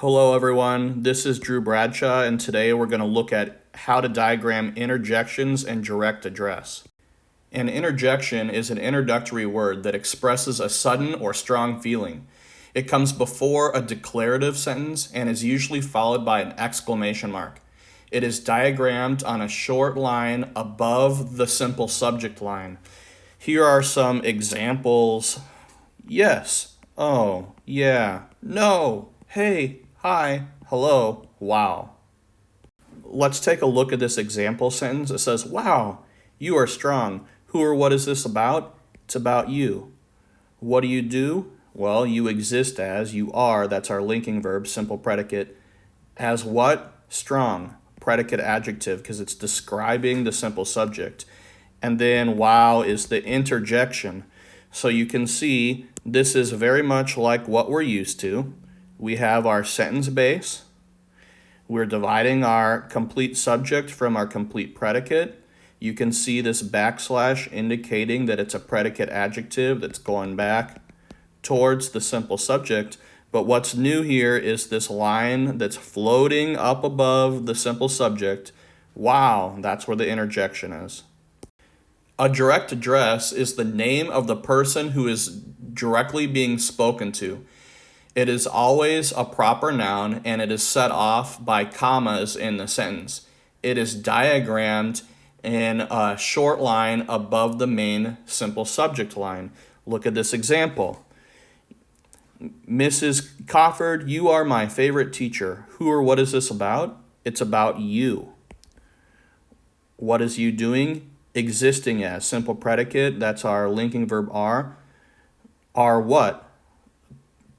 Hello everyone, this is Drew Bradshaw and today we're going to look at how to diagram interjections and direct address. An interjection is an introductory word that expresses a sudden or strong feeling. It comes before a declarative sentence and is usually followed by an exclamation mark. It is diagrammed on a short line above the simple subject line. Here are some examples. Yes, oh, yeah, no, hey, hi, hello, wow. Let's take a look at this example sentence. It says, wow, you are strong. Who or what is this about? It's about you. What do you do? Well, you exist as, you are, that's our linking verb, simple predicate. As what? Strong, predicate adjective, because it's describing the simple subject. And then wow is the interjection. So you can see this is very much like what we're used to. We have our sentence base. We're dividing our complete subject from our complete predicate. You can see this backslash indicating that it's a predicate adjective that's going back towards the simple subject. But what's new here is this line that's floating up above the simple subject. Wow, that's where the interjection is. A direct address is the name of the person who is directly being spoken to. It is always a proper noun and it is set off by commas in the sentence. It is diagrammed in a short line above the main simple subject line. Look at this example. Mrs. Cofford, you are my favorite teacher. Who or what is this about? It's about you. What is you doing? Existing as, simple predicate, that's our linking verb are. Are what?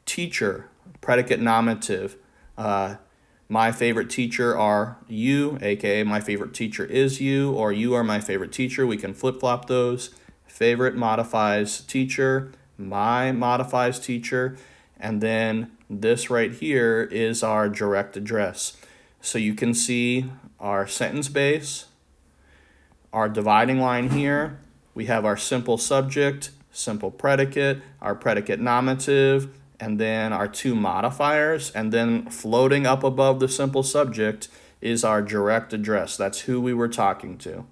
Teacher, predicate nominative. My favorite teacher are you, aka my favorite teacher is you, or you are my favorite teacher. We can flip-flop those. Favorite modifies teacher, my modifies teacher, and then this right here is our direct address. So you can see our sentence base, our dividing line here. We have our simple subject, simple predicate, our predicate nominative, and then our two modifiers, and then floating up above the simple subject is our direct address. That's who we were talking to.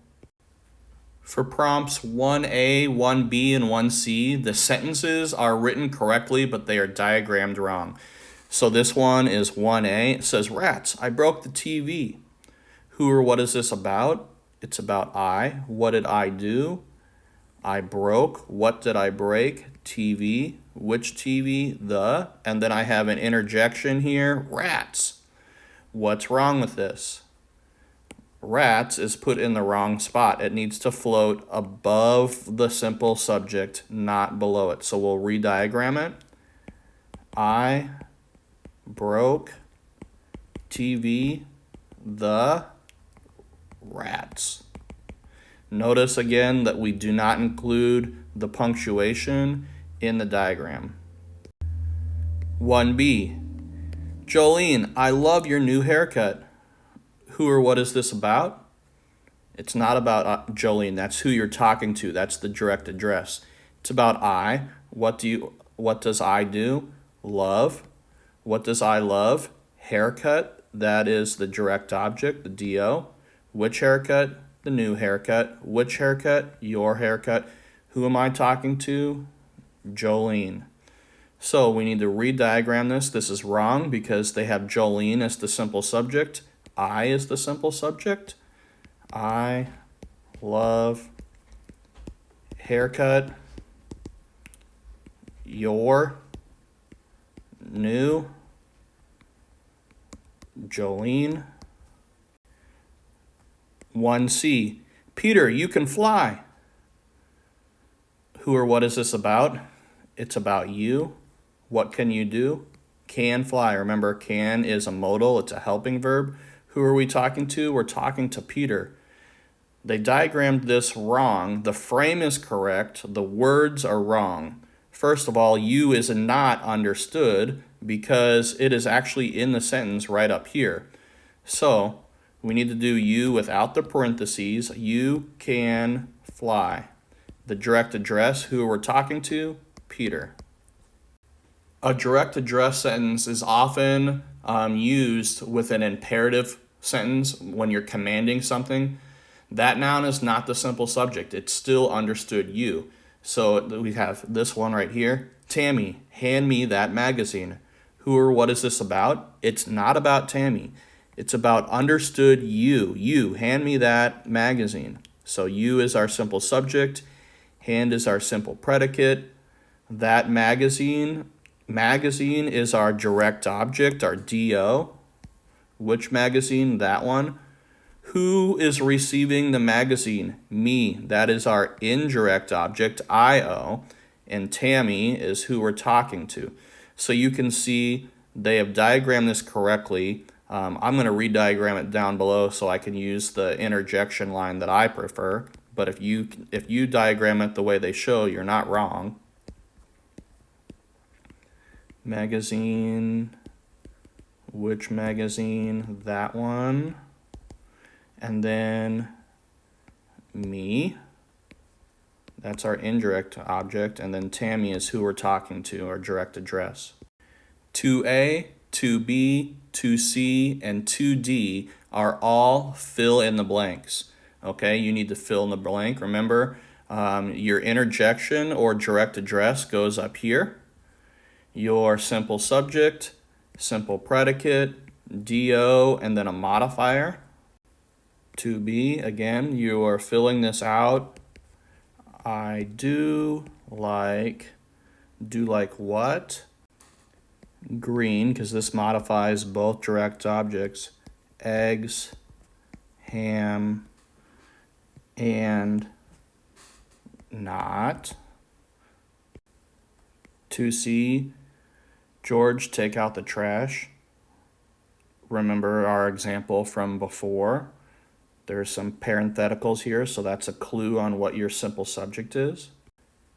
For prompts 1A, 1B, and 1C, the sentences are written correctly, but they are diagrammed wrong. So this one is 1A. It says, rats, I broke the TV. Who or what is this about? It's about I. What did I do? I broke. What did I break? TV. Which TV? The. And then I have an interjection here. Rats. What's wrong with this? Rats is put in the wrong spot. It needs to float above the simple subject, not below it. So we'll re-diagram it. I broke TV. The rats. Notice again that we do not include the punctuation in the diagram. 1B. Jolene, I love your new haircut. Who or what is this about? It's not about Jolene. That's who you're talking to. That's the direct address. It's about I. What does I do? Love. What does I love? Haircut. That is the direct object, the DO. Which haircut? The new haircut. Which haircut? Your haircut. Who am I talking to? Jolene. So we need to re-diagram this. This is wrong because they have Jolene as the simple subject. I is the simple subject. I love haircut. Your new Jolene. 1C. Peter, you can fly. Who or what is this about? It's about you. What can you do? Can fly. Remember, can is a modal. It's a helping verb. Who are we talking to? We're talking to Peter. They diagrammed this wrong. The frame is correct. The words are wrong. First of all, you is not understood because it is actually in the sentence right up here. So we need to do you without the parentheses. You can fly. The direct address, who we're talking to, Peter. A direct address sentence is often used with an imperative sentence when you're commanding something, that noun is not the simple subject. It's still understood you. So we have this one right here. Tammy, hand me that magazine. Who or what is this about? It's not about Tammy. It's about understood you. You, hand me that magazine. So you is our simple subject. Hand is our simple predicate. That magazine is our direct object, our DO. Which magazine? That one. Who is receiving the magazine? Me. That is our indirect object, IO. And Tammy is who we're talking to. So you can see they have diagrammed this correctly. I'm going to re-diagram it down below so I can use the interjection line that I prefer. But if you diagram it the way they show, you're not wrong. Magazine. Which magazine? That one. And then me. That's our indirect object. And then Tammy is who we're talking to, our direct address. 2A, 2B, 2C, and 2D are all fill in the blanks. Okay, you need to fill in the blank. Remember, your interjection or direct address goes up here. Your simple subject, simple predicate, DO, and then a modifier. 2B, again, you are filling this out. I do like what? Green, because this modifies both direct objects. Eggs, ham, and not. 2C, George, take out the trash. Remember our example from before. There's some parentheticals here, so that's a clue on what your simple subject is.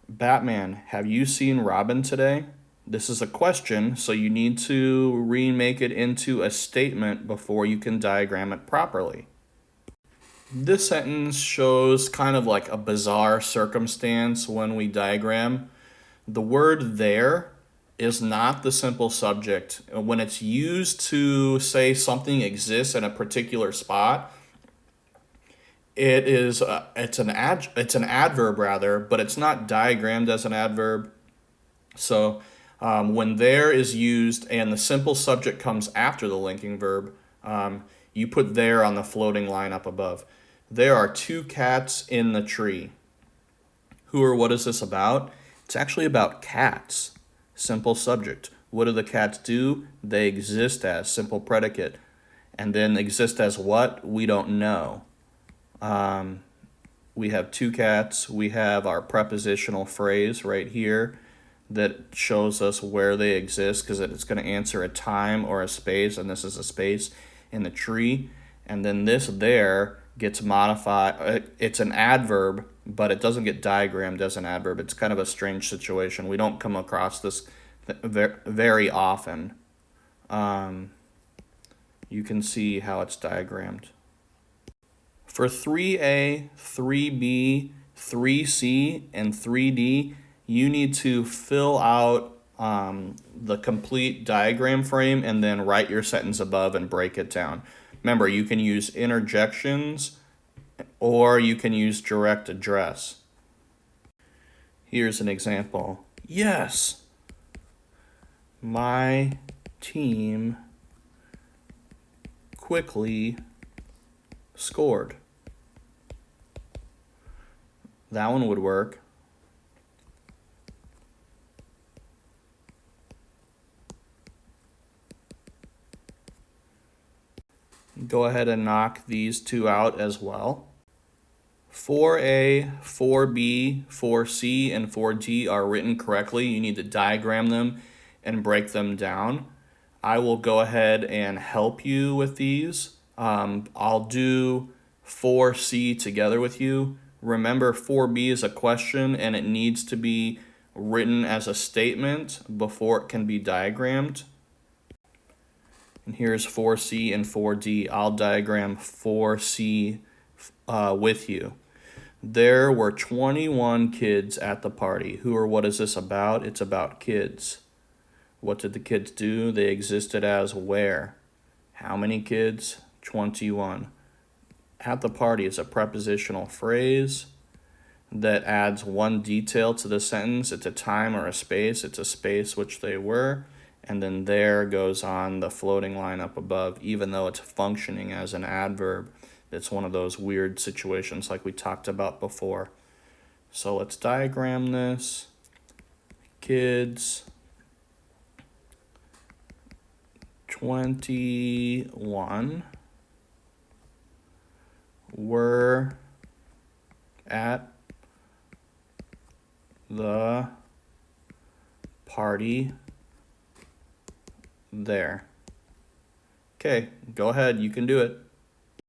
Batman, have you seen Robin today? This is a question, so you need to remake it into a statement before you can diagram it properly. This sentence shows kind of like a bizarre circumstance when we diagram. The word there is not the simple subject. When it's used to say something exists in a particular spot, it's an adverb rather, but it's not diagrammed as an adverb. So when there is used and the simple subject comes after the linking verb, you put there on the floating line up above. There are 2 cats in the tree. Who or what is this about? It's actually about cats. Simple subject. What do the cats do? They exist as simple predicate. And then exist as what? We don't know. We have 2 cats. We have our prepositional phrase right here that shows us where they exist because it's going to answer a time or a space, and this is a space in the tree. And then this there gets modified. It's an adverb, but it doesn't get diagrammed as an adverb. It's kind of a strange situation. We don't come across this very often. You can see how it's diagrammed. For 3A, 3B, 3C, and 3D, you need to fill out the complete diagram frame and then write your sentence above and break it down. Remember, you can use interjections or you can use direct address. Here's an example. Yes, my team quickly scored. That one would work. Go ahead and knock these 2 out as well. 4A, 4B, 4C, and 4D are written correctly. You need to diagram them and break them down. I will go ahead and help you with these. I'll do 4C together with you. Remember, 4B is a question and it needs to be written as a statement before it can be diagrammed. And here's 4C and 4D. I'll diagram 4C with you. There were 21 kids at the party. Who or what is this about? It's about kids. What did the kids do? They existed as where? How many kids? 21. At the party is a prepositional phrase that adds one detail to the sentence. It's a time or a space. It's a space which they were. And then there goes on the floating line up above, even though it's functioning as an adverb. It's one of those weird situations like we talked about before. So let's diagram this. Kids 21 were at the party there. Okay, go ahead, you can do it.